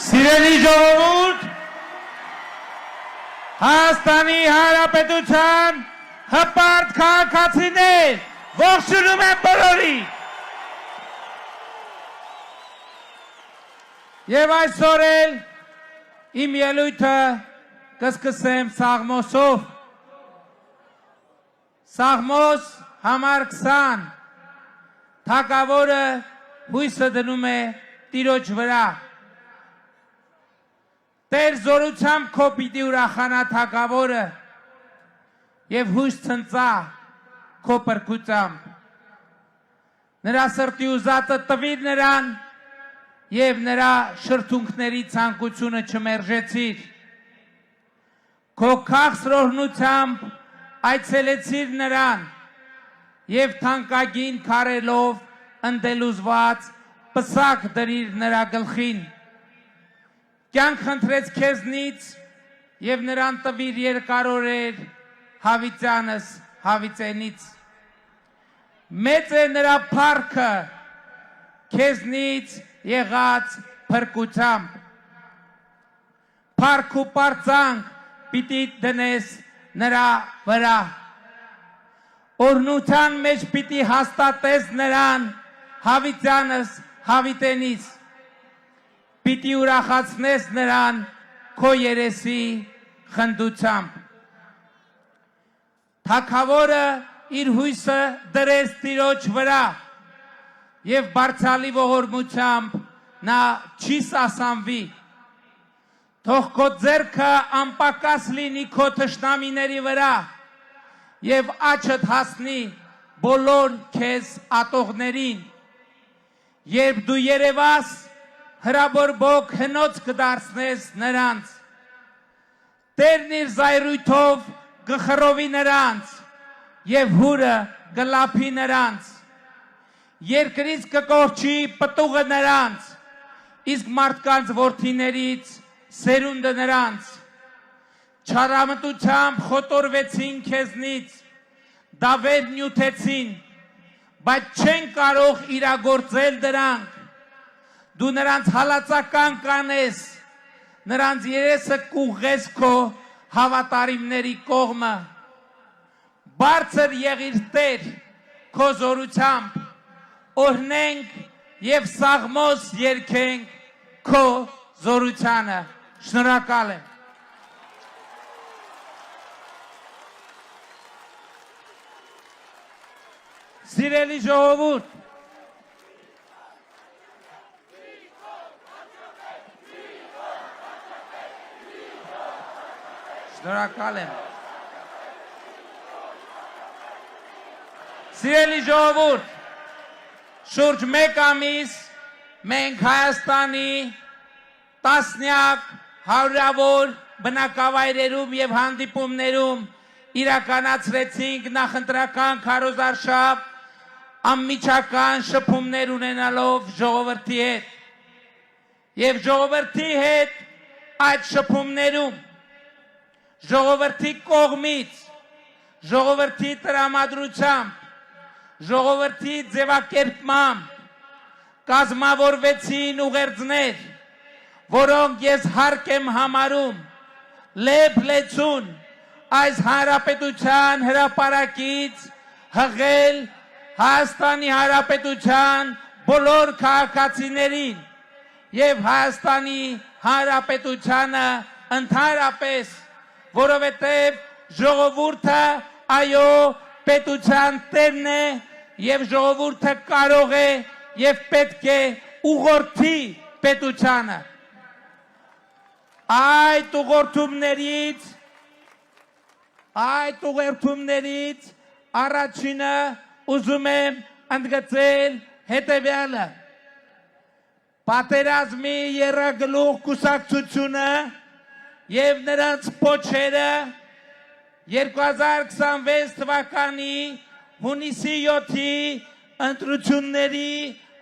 Սիրելի ժողովուրդ, Հայաստանի Հանրապետության հպարտ քաղաքացիներ, ողջունում եմ բոլորին։ Եվ այսօր էլ իմ ելույթը կսկսեմ Սաղմոսով։ Սաղմոս համար 20 թագավորը հույսը դնում է Տիրոջ վրա։ Տեր զորությամբ քո պիտի ուրախանա թագավորը եւ հույս ցնծա քո պրկությամբ։ Նրա սրտի ուզածը տվիր նրան եւ նրա շրթունքների ցանկությունը չմերժեցիր։ Քո քաղցրօրհնությամբ այցելեցիր նրան եւ թանկագին քարելով ընդելուզված պսակ դրիր նրա գլխին։ Կյանք խնդրեց քեզնից եւ նրան տվիր երկարորեր հավիտյանս հավիտենից։ Մեծ է նրա փառքը քեզնից եղած փրկությամբ։ Փառք ու պարծանք պիտի դնես նրա վրա։ Օրհնության մեջ պիտի հաստատես նրան հավիտյանս հավիտենից։ Պիտի ուրախացնես նրան քո երեսի խնդությամբ։ Թագավորը իր հույսը դրեց Տիրոջ վրա եւ բարձրալի ողորմությամբ նա չի սասանվի։ Թող քո ձեռքը անպակաս լինի քո թշնամիների վրա եւ աչքդ հասնի բոլոր քեզ ատողներին։ Երբ դու երևաս հրաբորբոք հնոց կդարձնես նրանց, Տերն իր զայրույթով կխռովի նրանց եւ հուրը կլափի նրանց, երկրից կկորչի պտուղը նրանց, իսկ մարդկանց որդիներից սերունդը նրանց, չարամտությամբ խոտորվեցին քեզնից, դավեր նյութեցին, բայց չեն կարող իրագործել դրանք, դու նրանց հալածական կանես, նրանց երեսը կուղես քո հավատարիմների կողմը, բարձր եղիր Տեր քո զորությամբ, օրհնենք եւ սաղմոս երգենք քո զորությանը։ Շնորհակալ եմ։ Սիրելի ժողովուրդ, շնորհակալ եմ։ Սիրելի ժողովուրդ, շուրջ մեկ ամիս մենք Հայաստանի տասնյակ հարյուրավոր բնակավայրերում եւ հանդիպումներում իրականացրեցինք նախընտրական քարոզարշավ անմիջական շփումներ ունենալով ժողովրդի հետ եւ ժողովրդի հետ այդ շփումներում ժողովրդի կողմից, ժողովրդի տրամադրությամբ, ժողովրդի ձևակերպմամբ կազմավորվեցին ուղերձներ, որոնք ես հարկ եմ համարում լեփ-լեցուն այս հանրապետության հրապարակից հղել Հայաստանի Հանրապետության բոլոր քաղաքացիներին եւ Հայաստանի Հանրապետությանը ընդհանրապես, որովհետեւ ժողովուրդը այո պետության տերն է եւ ժողովուրդը կարող է եւ պետք է ուղղորդի պետությանը։ Այդ ուղղորդումներից առաջինը ուզում եմ ընդգծել հետևյալը. պատերազմի եռագլուխ կուսակցությունը եւ նրանց փոչերը 2026 թվականի հունիսի 7-ի ընտրությունների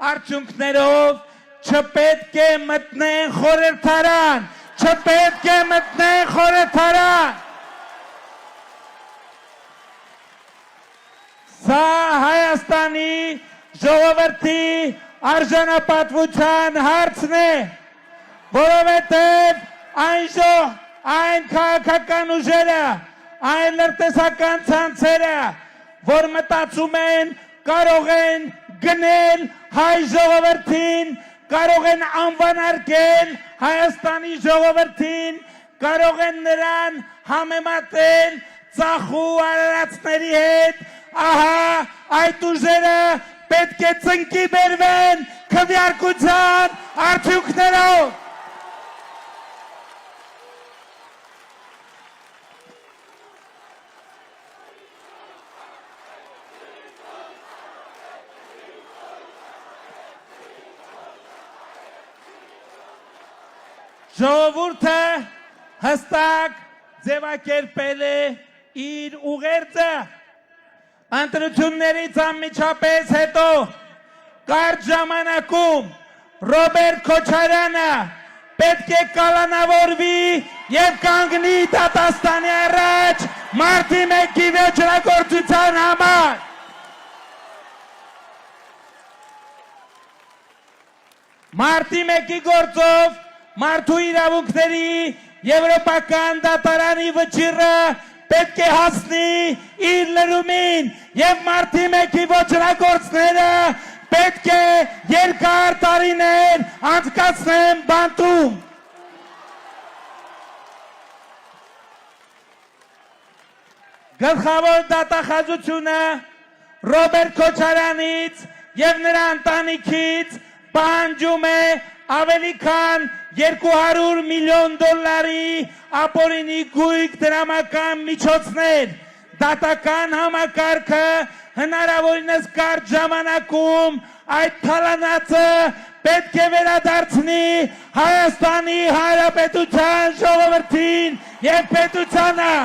արդյունքներով չպետք է մտնեն խորհրդարան, չպետք է մտնեն խորհրդարան։ Հայաստանի ժողովրդի արժանապատվության հարցն է, որովհետև այն քաղաքական ուժերը, այն լրտեսական ցանցերը, որ մտածում են կարող են գնել հայ ժողովրդին, կարող են անվանարկել Հայաստանի ժողովրդին, կարող են նրան համեմատել ծախու արարածների հետ, ահա այդ ուժերը պետք է ծնկի բերվեն քվեարկության արդյունքներով։ Ժողովուրդը հստակ ձևակերպել է իր ուղերձը, ընտրություններից անմիջապես հետո կարճ ժամանակում Ռոբերտ Քոչարյանը պետք է կալանավորվի եւ կանգնի դատաստանի առաջ մարտի 1-ի ոճրագործության համար։ Մարտի 1-ի գործով մարդու իրավունքների եվրոպական դատարանի վճիռը պետք է հասնի իր լրումին եւ մարտի 1-ի ոճրագործները պետք է երկար տարիներ անցկացնեն բանտում։ Գլխավոր դատախազությունը Ռոբերտ Քոչարյանից եւ նրա ընտանիքից պահանջում է ավելի քան $200 միլիոն ապօրինի գույք դրամական միջոցներ, դատական համակարգը հնարավորինս կարճ ժամանակում այդ թալանածը պետք է վերադարձնի Հայաստանի Հանրապետության ժողովրդին եւ պետությանը։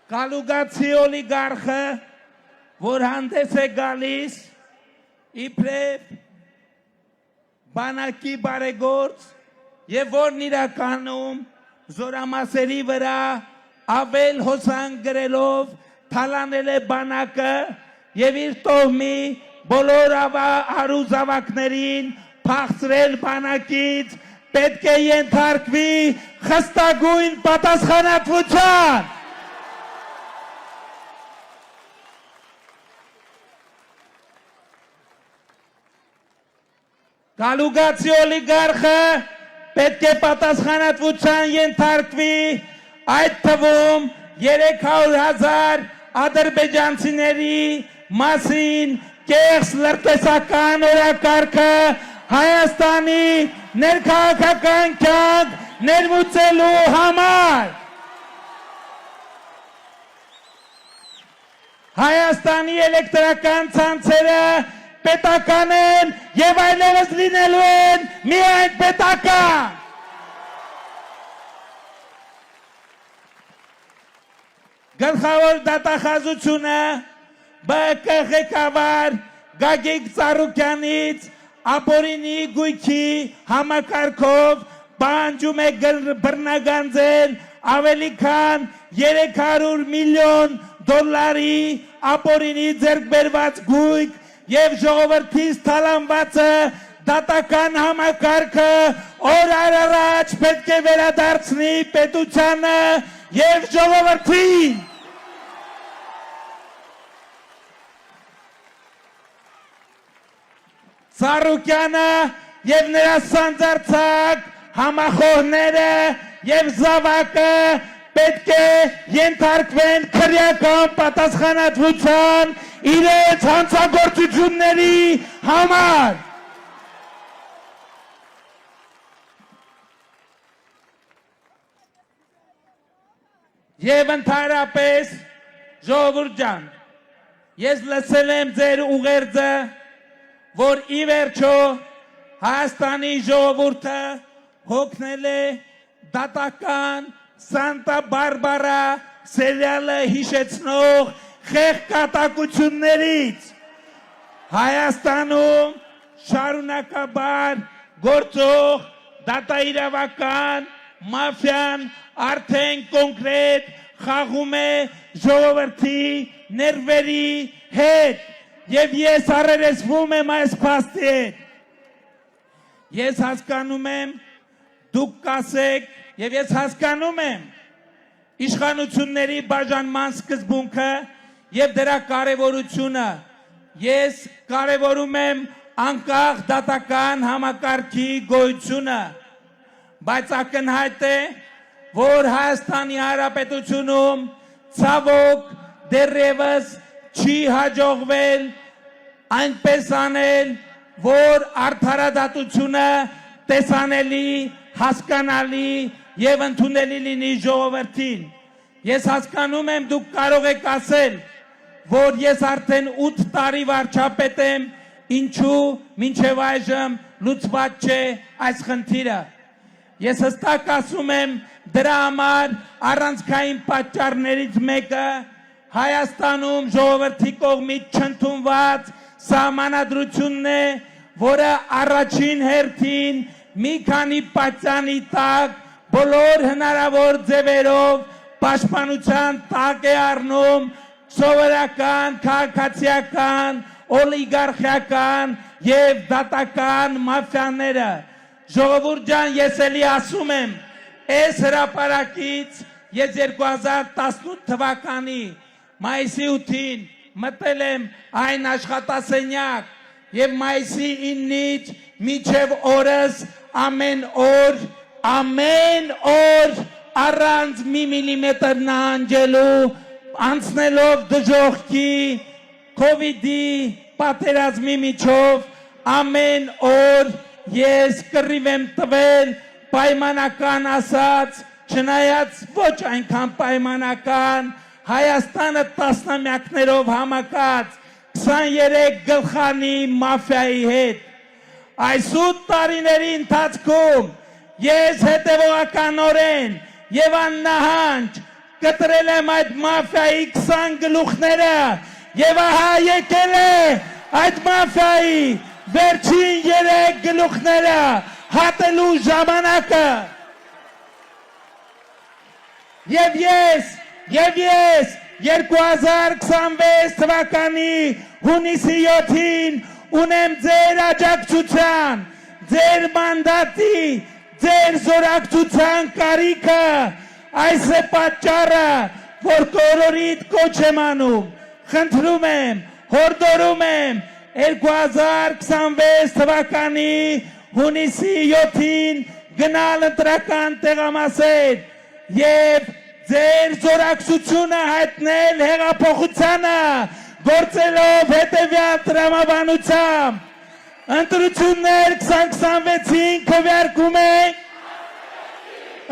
Կալուգացի օլիգարխը, որ հանդես է գալիս իբրև բանակի բարեգործ եւ որն իրականում զորամասերի վրա ավել հոսանք գրելով թալանել է բանակը եւ իր տոհմի բոլոր արուզավակներին փախցրել բանակից, պետք է ենթարկվի խստագույն պատասխանատվության։ Կալուգացի օլիգարխը պետք է պատասխանատվության ենթարկվի, այդ թվում 300,000 ադրբեջանցիների մասին կեղծ լրտեսական օրակարգը Հայաստանի ներքաղաքական կյանք ներմուծելու համար։ Հայաստանի էլեկտրական ցանցերը պետական են եւ այլևս լինելու են միայն պետական։ Գլխավոր դատախազությունը ԲԿ ղեկավար Գագիկ Ծառուկյանից ապօրինի գույքի համակարգով պահանջում է բռնագանձել ավելի քան $300 միլիոն ապօրինի ձեռքբերված գույք եւ ժողովրդից թալանվածը դատական համակարգը օր առաջ պետք է վերադարձնի պետությանը եւ ժողովրդին։ Ծառուկյանը եւ նրա սանձարձակ համախոհները եւ զավակը պետք է ենթարկվեն քրեական պատասխանատվության իրենց հանցագործությունների համար։ Եվ ընդհանրապես ժողովուրդ ջան, ես լսել եմ ձեր ուղերձը, որ ի վերջո Հայաստանի ժողովուրդը հոգնել է դատական Սանտա Բարբարա սերիալը հիշեցնող խեղկատակություններից Հայաստանում շարունակաբար գործող դատաիրավական մաֆիան արդեն կոնկրետ խաղում է ժողովրդի ներվերի հետ եւ ես առերեսվում եմ այս փաստի հետ ես հասկանում եմ դուք կասեք եւ ես հասկանում եմ իշխանությունների բաժանման սկզբունքը եւ դրա կարեւորությունը ես կարևորում եմ անկախ դատական համակարգի գոյությունը բայց ակնհայտ է որ Հայաստանի Հանրապետությունում ցավոք դեռևս չի հաջողվել այնպես անել որ արդարադատությունը տեսանելի հասկանալի եւ ընդունելի լինի ժողովրդին ես հասկանում եմ դուք կարող եք ասել որ ես արդեն 8 տարի վարչապետ եմ ինչու մինչև այժմ լուծված չէ այս խնդիրը ես հստակ ասում եմ դրա համար առանցքային պատճառներից մեկը Հայաստանում ժողովրդի կողմից չընդունված սահմանադրությունն է որը առաջին հերթին մի քանի պատճանի տակ բոլոր հնարավոր ձևերով պաշտպանության տակ է առնում սովորական, քաղաքացիական, օլիգարխիական եւ դատական մաֆիաները ժողովուրդ ջան ես էլի ասում եմ այս հրապարակից ես 2018 թվականի մայիսի 8-ին մտել եմ այն աշխատասենյակ եւ մայիսի 9-ից մինչեւ օրս ամեն օր առանց մի միլիմետր նահանջելու անցնելով դժոխքի կովիդի պատերազմի միջով ամեն օր ես կռիվ եմ տվել պայմանական ասած չնայած ոչ այնքան պայմանական Հայաստանը տասնամյակներով համակած 23 գլխանի մաֆիայի հետ այս 8 տարիների ընթացքում ես հետևողականորեն եւ աննահանջ կտրել եմ այդ մաֆիայի 20 գլուխները եւ ահա եկել է այդ մաֆիայի վերջին 3 գլուխները հատելու ժամանակը եւ ես 2026 թվականի հունիսի 7-ին ունեմ ձեր աջակցության, ձեր մանդատի, ձեր զորակցության կարիքը, այս է պատճառը, որ կորորիդ կոչ եմ անում, խնդրում եմ, հորդորում եմ 2026 թվականի հունիսի 7-ին գնալ ընտրական տեղամասեր եւ ձեր զորակցությունը հայտնել հեղափոխությանը գործելով հետևյալ տրամաբանությամբ ընտրություններ 2026-ին քվեարկում ենք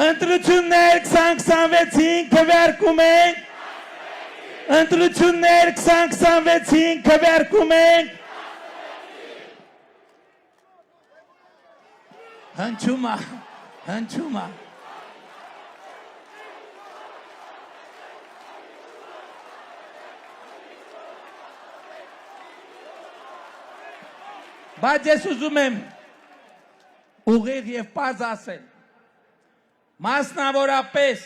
ընտրություններ 2026-ին քվեարկում ենք ընտրություններ 2026-ին քվեարկում ենք հնչում է բայց ես ուզում եմ ուղիղ եւ պարզ ասել մասնավորապես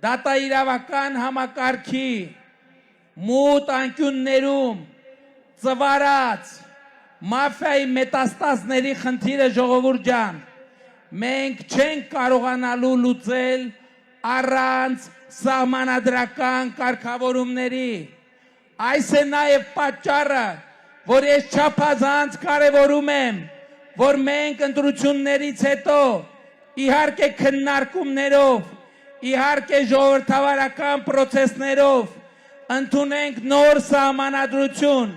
դատաիրավական համակարգի մութ անկյուններում ծվարած մաֆիայի մետաստազների խնդիրը ժողովուրդ ջան մենք չենք կարողանալու լուծել առանց սահմանադրական կարգավորումների այս է նաեւ պատճառը որ ես չափազանց կարևորում եմ, որ մենք ընտրություններից հետո իհարկե քննարկումներով, իհարկե ժողովրդավարական պրոցեսներով ընդունենք նոր սահմանադրություն,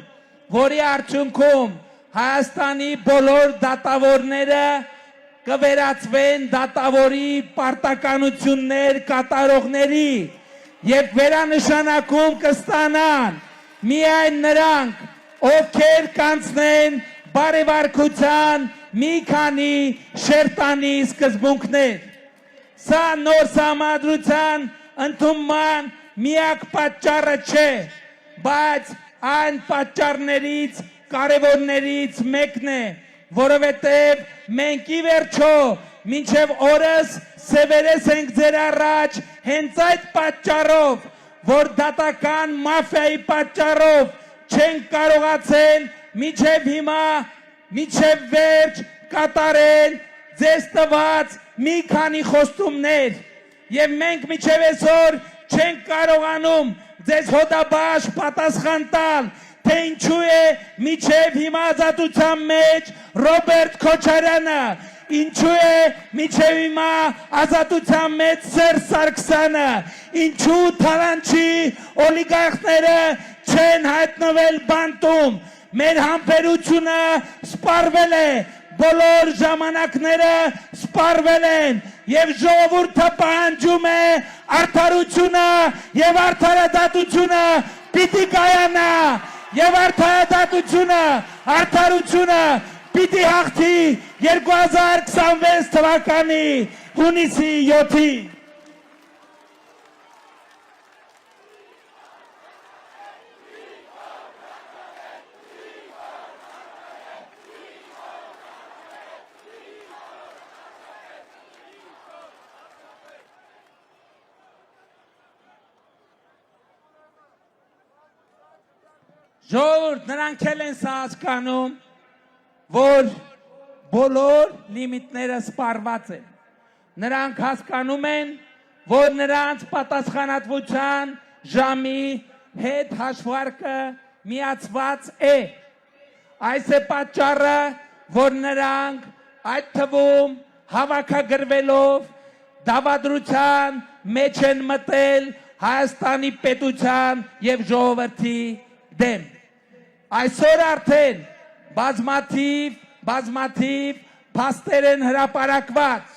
որի արդյունքում Հայաստանի բոլոր դատավորները կվերածվեն դատավորի պարտականություններ կատարողների եւ վերանշանակում կստանան միայն նրանք ովքեր կանցնեն բարեվարկության մի քանի շերտանի սկզբունքներ սա նոր սահմանադրության ընդունման միակ պատճառը չէ, բայց այն պատճառներից կարևորներից մեկն է, որովհետև մենք ի վերջո մինչև օրս սևերես ենք ձեր առաջ հենց այդ պատճառով, որ դատական մաֆիայի պատճառով չենք կարողացել մինչև հիմա, մինչև վերջ կատարել ձեզ տված մի քանի խոստումներ եւ մենք մինչև այսօր չենք կարողանում ձեզ հոդաբաş պատասխան տալ, թե ինչու է մինչև հիմա ազատության մեջ Ռոբերտ Քոչարյանը, ինչու է մինչև հիմա ազատության մեջ Սերժ Սարգսյանը, ինչու Թալանչի օլիգարխները չեն հայտնվել բանտում, մեր համբերությունը սպառվել է, բոլոր ժամանակները սպառվել են եւ ժողովուրդը պահանջում է արդարությունը եւ արդարադատությունը պիտի կայանա եւ արդարադատությունը, արդարությունը պիտի հաղթի 2026 թվականի հունիսի 7-ին։ Ժողովուրդ, նրանք էլ են սա հասկանում, որ բոլոր լիմիտները սպառված են։ Նրանք հասկանում են, որ նրանց պատասխանատվության ժամի հետ հաշվարկը միացված է։ Այս է պատճառը, որ նրանք այդ թվում հավաքագրվելով դավադրության մեջ են մտել Հայաստանի պետության եւ ժողովրդի դեմ։ Այսօր արդեն բազմաթիվ փաստեր են հրապարակված,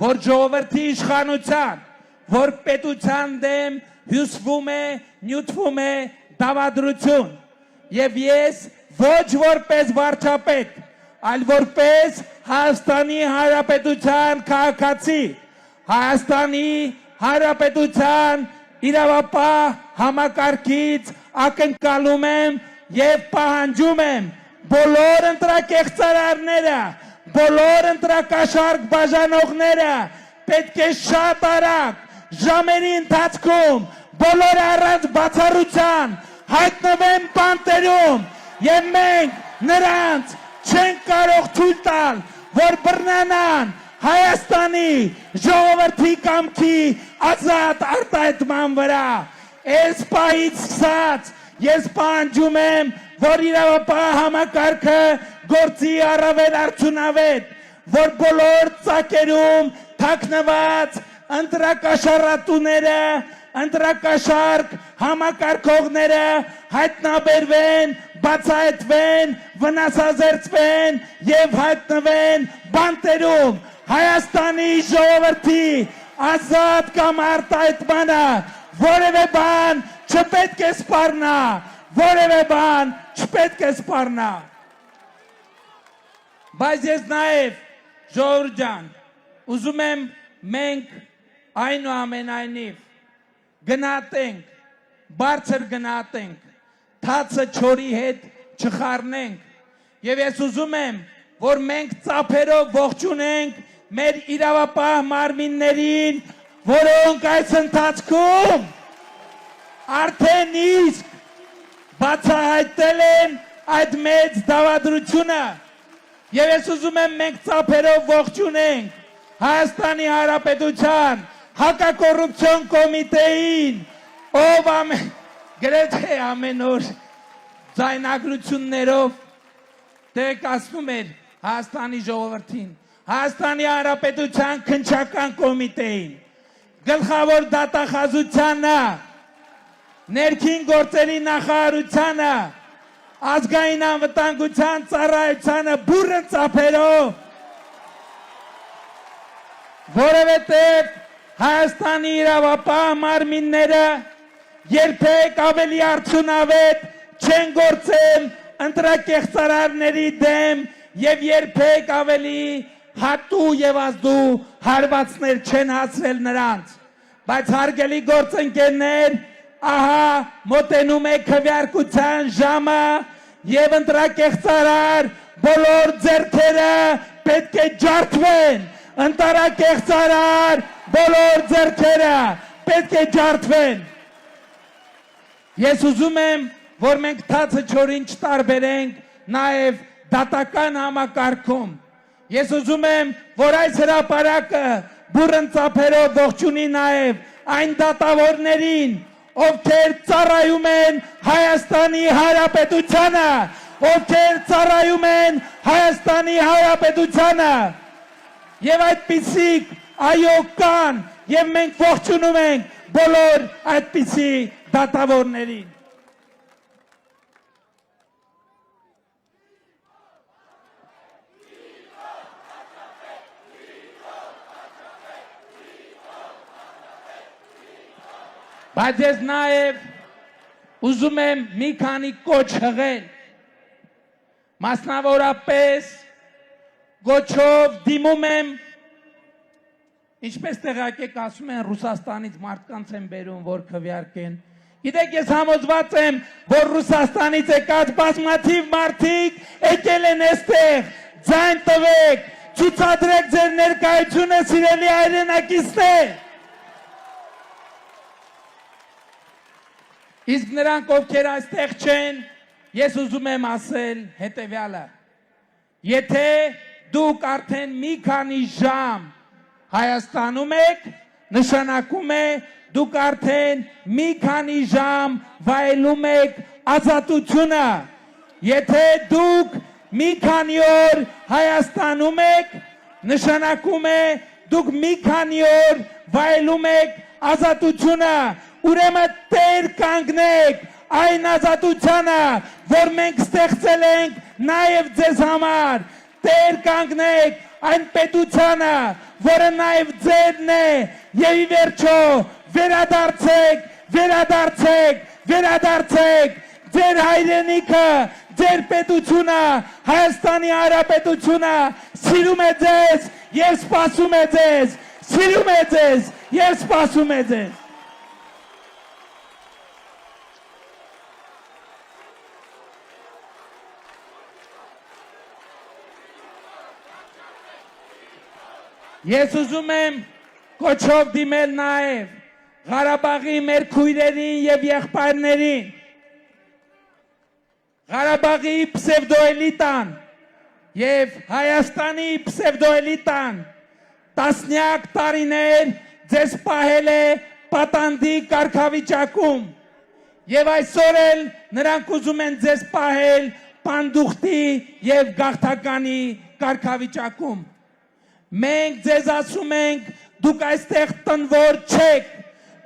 որ ժողովրդի իշխանության, որ պետության դեմ հյուսվում է, նյութվում է դավադրություն։ Եվ ես ոչ որպես վարչապետ, այլ որպես Հայաստանի Հանրապետության քաղաքացի, Հայաստանի Հանրապետության իրավապահ համակարգից ակնկալում եմ եւ պահանջում եմ բոլոր ընտրակեղծարարները, բոլոր ընտրակաշարք բաժանողները պետք է շատ արագ ժամերի ընթացքում բոլորը առանց բացառության հայտնվեն բանտերում եւ մենք նրանց չենք կարող թույլ տալ, որ բռնանան Հայաստանի ժողովրդի կամքի ազատ արտահայտման վրա։ Այս պահից սկսած ես պահանջում եմ, որ իրավապահ համակարգը գործի առավել արդյունավետ, որ բոլոր ծակերում թաքնված ընտրակաշառատուները, ընտրակաշարք համակարգողները հայտնաբերվեն, բացահայտվեն, վնասազերծվեն եւ հայտնվեն բանտերում։ Հայաստանի ժողովրդի ազատ կամ արտահայտմանը որևէ բան չպետք է սպառնա, որևէ բան չպետք է սպառնա։ Բայց ես նաև ժողովուրդ ջան, ուզում եմ մենք այնուամենայնիվ գնահատենք, բարձր գնահատենք, թացը չորի հետ չխառնենք եւ ես ուզում եմ, որ մենք ծափերով ողջունենք մեր իրավապահ մարմիններին, որոնք այս ընթացքում արդեն իսկ բացահայտել են այդ մեծ դավադրությունը եւ ես ուզում եմ մենք ծափերով ողջունենք Հայաստանի Հանրապետության հակակոռուպցիոն կոմիտեին, ով գրեթե ամեն օր ձայնագրություններով տեղեկացնում էր Հայաստանի ժողովրդին, Հայաստանի Հանրապետության քննչական կոմիտեին, գլխավոր դատախազությանը, ներքին գործերի նախարարությանը, ազգային անվտանգության ծառայությանը բուռն ծափերով, որովհետև Հայաստանի իրավապահ մարմինները երբեք ավելի արդյունավետ չեն գործել ընտրակեղծարարների դեմ եւ երբեք ավելի հատու եւ ազդու հարվածներ չեն հասրել նրանց, բայց հարգելի գործընկերներ, ահա մոտենում է քվեարկության ժամը եւ ընտրակեղծարար բոլոր ձեռքերը պետք է ջարդվեն, ընտրակեղծարար բոլոր ձեռքերը պետք է ջարդվեն։ Ես ուզում եմ, որ մենք թացը չորին չտարբերենք նաեւ դատական համակարգում։ Ես ուզում եմ, որ այս հրապարակը բուռն ծափերով ողջունի նաեւ այն դատավորներին, ովքեր ծառայում են Հայաստանի Հանրապետությանը, ովքեր ծառայում են Հայաստանի Հանրապետությանը, եւ այդպիսիք այո կան, եւ մենք ողջունում ենք բոլոր այդպիսի դատավորներին։ Բայց ես նաև ուզում եմ մի քանի կոչ հղել, մասնավորապես գոչով դիմում եմ, ինչպես տեղյակ ասում են Ռուսաստանից մարդկանց են բերում, որ քվեարկեն։ Գիտեք, ես համոզված եմ, որ Ռուսաստանից եկած բազմաթիվ մարդիկ եկել են այստեղ, ձայն տվեք, ցուցադրեք ձեր ներկայությունը, սիրելի հայրենակիցներ։ Իսկ նրանք, ովքեր այստեղ չեն, ես ուզում եմ ասել հետևյալը. Եթե դուք արդեն մի քանի ժամ Հայաստանում եք, նշանակում է դուք արդեն մի քանի ժամ վայելում եք ազատությունը։ Եթե դուք մի քանի օր Հայաստանում եք, նշանակում է դուք մի քանի օր վայելում եք ազատությունը։ Ուրեմն տեր կանգնեք այն ազատությանը, որ մենք ստեղծել ենք նաև ձեզ համար։ Տեր կանգնեք այն պետությանը, որը նաև ձերն է, եւ ի վերջո վերադարձեք ձեր հայրենիքը, ձեր պետությունը, Հայաստանի Հանրապետությունը սիրում է ձեզ եւ սպասում է ձեզ, սիրում է ձեզ եւ սպասում է ձեզ։ Ես ուզում եմ կոչով դիմել նաև Ղարաբաղի մեր քույրերին եւ եղբայրներին, Ղարաբաղի պսևդոէլիտան եւ Հայաստանի պսևդոէլիտան տասնյակ տարիներ ձեզ պահել է պատանդի կարգավիճակում եւ այսօր էլ նրանք ուզում են ձեզ պահել պանդուխտի եւ գաղթականի կարգավիճակում։ Մենք ձեզ ասում ենք, դուք այստեղ տնվոր չեք,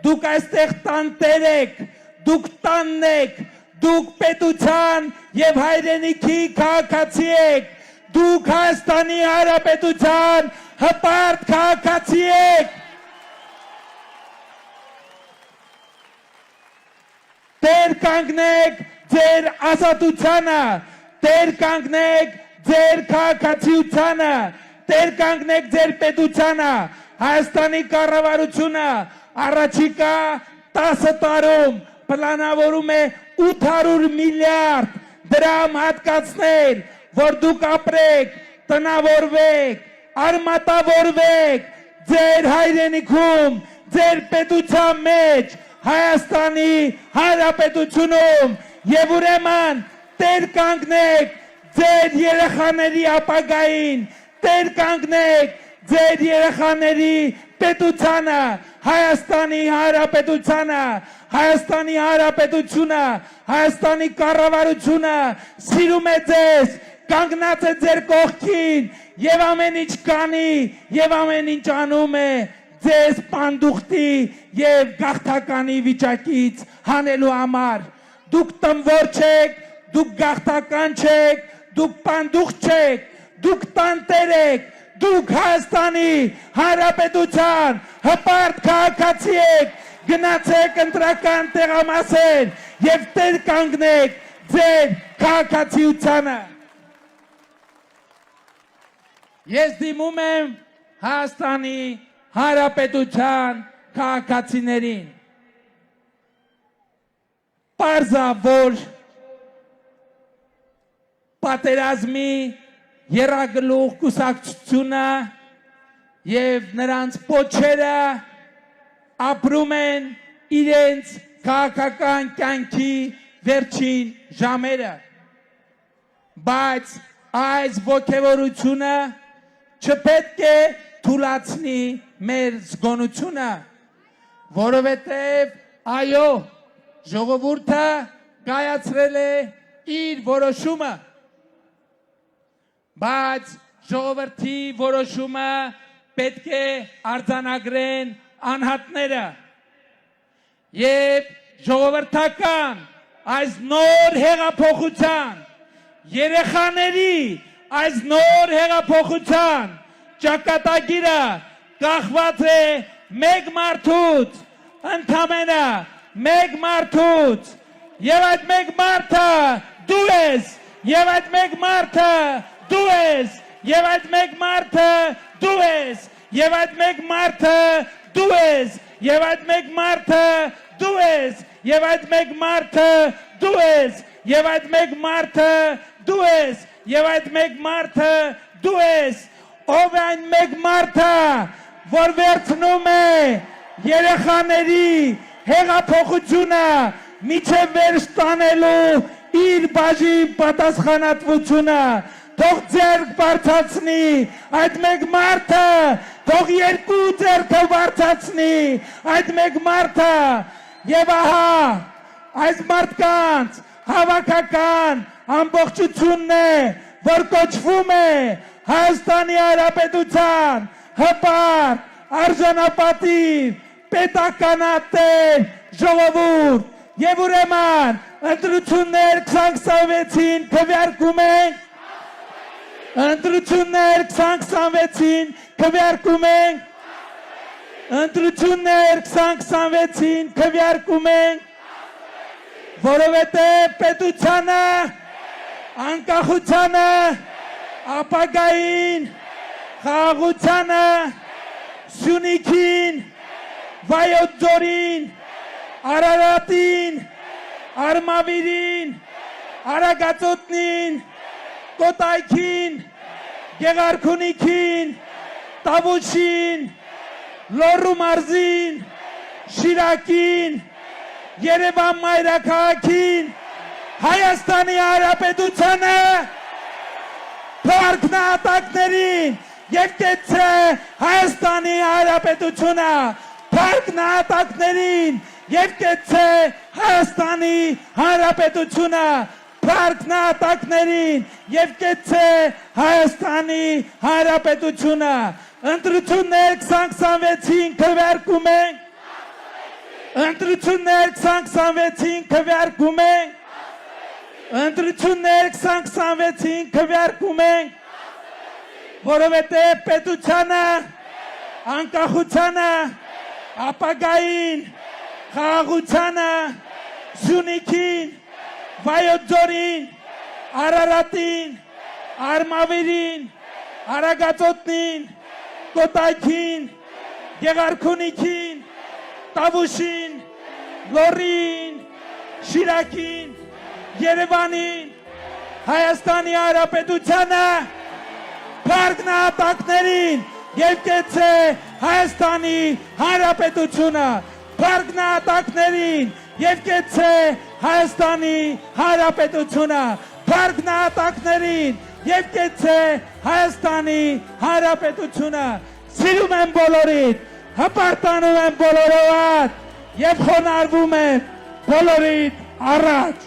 դուք այստեղ տանտեր եք, դուք տանն եք, դուք պետության եւ հայրենիքի քաղաքացի եք, դուք Հայաստանի Հանրապետության հպարտ քաղաքացի եք։ Տեր կանգնեք ձեր ազատությանը, տեր կանգնեք ձեր քաղաքացիությանը, տեր կանգնեք ձեր պետությանը, Հայաստանի կառավարությունը առաջիկա 10 տարում պլանավորում է 800 միլիարդ դրամ հատկացնել, որ դուք ապրեք, տնավորվեք, արմատավորվեք ձեր հայրենիքում, ձեր պետության մեջ, Հայաստանի Հանրապետությունում եւ ուրեմն տեր կանգնեք ձեր երեխաների ապագային, տեր կանգնեք ձեր երեխաների պետությանը, Հայաստանի Հանրապետությանը, Հայաստանի Հանրապետությունը, Հայաստանի կառավարությունը սիրում է ձեզ, կանգնած է ձեր կողքին եւ ամեն ինչ կանի եւ ամեն ինչ անում է ձեզ պանդուխտի եւ գաղթականի վիճակից հանելու համար։ Դուք տնվոր չեք, դուք գաղթական չեք, դուք պանդուխտ չեք, դուք տանտեր եք, դուք Հայաստանի Հանրապետության հպարտ քաղաքացի եք, գնացեք ընտրական տեղամասեր եւ տեր կանգնեք ձեր քաղաքացիությանը։ Ես դիմում եմ Հայաստանի Հանրապետության քաղաքացիներին։ Պարզավոր պատերազմի երագլուխ կուսակցությունը եւ նրանց պոչերը ապրում են իրենց քաղաքական կյանքի վերջին ժամերը, բայց այս ոգևորությունը չպետք է թուլացնի մեր զգոնությունը, որովհետև այո, ժողովուրդը կայացրել է իր որոշումը, բայց ժողովրդի որոշումը պետք է արձանագրեն անհատները եւ ժողովրդական այս նոր հեղափոխության երեխաների այս նոր հեղափոխության ճակատագիրը կախված է մեկ մարդուց, ընդամենը մեկ մարդուց, եւ այդ մեկ մարդը դու ես, եւ այդ մեկ մարդը դու ես, եւ այդ մեկ մարդը դու ես, եւ այդ մեկ մարդը դու ես, եւ այդ մեկ մարդը դու ես, եւ այդ մեկ մարդը դու ես, եւ այդ մեկ մարդը դու ես, եւ այդ մեկ մարդը դու ես, ով է այն մեկ մարդը, որ վերցնում է երեխաների հեղափոխությունը միջև վերջ տանելու իր բաժին պատասխանատվությունը, թող ձեռք բարձրացնի այդ մեկ մարդը, թող երկու ձեռքը բարձրացնի այդ մեկ մարդը, եւ ահա այս մարդկանց հավաքական ամբողջությունն է, որ կոչվում է Հայաստանի Հանրապետության հպարտ, արժանապատիվ, պետականատեր ժողովուրդ, եւ ուրեմն ընտրություններ 2026-ին քվեարկում ենք, ընտրություններ 2026-ին քվեարկում ենք, ընտրություններ 2026-ին քվեարկում ենք, որովհետև պետությանը, անկախությանը, ապագային, խաղաղությանը, Սյունիքին, Վայոց ձորին, Արարատին, Արմավիրին, Արագածոտնին, Կոտայքին, Գեղարքունիքին, Տավուշին, Լոռու մարզին, Շիրակին, Երևան մայրաքաղաքին, Հայաստանի Հանրապետությանը, փառք նահատակներին եւ կեցցե Հայաստանի Հանրապետությունը, փառք նահատակներին եւ կեցցե Հայաստանի Հանրապետությունը, փառք նահատակներին եւ կեցցե Հայաստանի Հանրապետությունը, ընտրություններ 2026-ին քվեարկում ենք, ընտրություններ 2026-ին քվեարկում ենք, ընտրություններ 2026-ին քվեարկում ենք, որովհետև պետությանը, անկախությանը, ապագային, խաղաղությանը, Սյունիքին, Վայոց ձորին, Արարատին, Արմավիրին, Արագածոտնին, Կոտայքին, Գեղարքունիքին, Տավուշին, Լոռին, Շիրակին, Երևանին, Հայաստանի Հանրապետությանը, փառք նահատակներին եւ կեցցե Հայաստանի Հանրապետությունը, փառք նահատակներին եւ կեցցե Հայաստանի Հանրապետությունը, փառք նահատակներին եւ կեցցե Հայաստանի Հանրապետությունը, սիրում եմ բոլորիդ, հպարտանում եմ բոլորովդ եւ խոնարհվում եմ բոլորիդ առաջ։